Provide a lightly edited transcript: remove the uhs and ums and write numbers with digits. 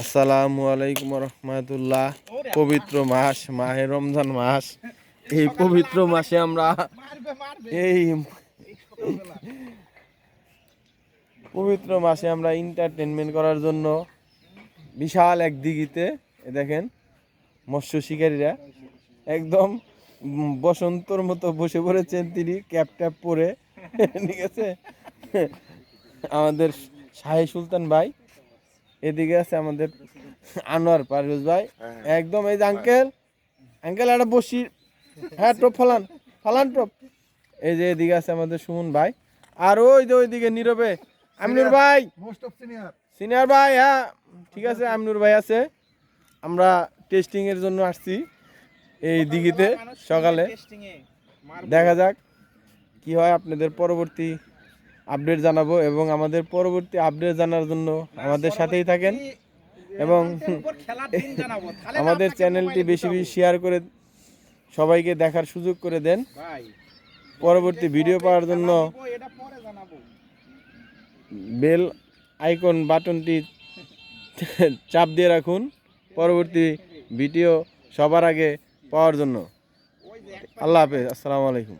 আসসালামু আলাইকুম রহমতুল্লাহ। পবিত্র মাস মাহে রমজান মাস। এই পবিত্র মাসে আমরা এন্টারটেনমেন্ট করার জন্য বিশাল এক দিঘিতে দেখেন মৎস্য শিকারীরা একদম বসন্তর মতো বসে পড়েছেন, তিনি ক্যাপ ট্যাপ পরে। ঠিক আছে, আমাদের শাহী সুলতান ভাই, এদিকে আছে আমাদের আনোয়ার পারভেজ ভাই। একদম এই যে আঙ্কেল একটা বসি, হ্যাঁ টোপ ফালান ফালান টোপ। এই যে এদিকে আছে আমাদের সুমন ভাই, আর ওই যে ওইদিকে নীরবে আমিনুর ভাই, সিনিয়র ভাই। হ্যাঁ ঠিক আছে, আমিনুর ভাই আছে। আমরা টেস্টিং এর জন্য আসছি এই দিঘিতে সকালে। দেখা যাক কি হয়, আপনাদের পরবর্তী আপডেট জানাবো, এবং আমাদের পরবর্তী আপডেট জানার জন্য আমাদের সাথেই থাকেন এবং আমাদের চ্যানেলটি বেশি বেশি শেয়ার করে সবাইকে দেখার সুযোগ করে দেন। পরবর্তী ভিডিও পাওয়ার জন্য বেল আইকন বাটনটি চাপ দিয়ে রাখুন পরবর্তী ভিডিও সবার আগে পাওয়ার জন্য। আল্লাহ হাফেজ, আসসালামু আলাইকুম।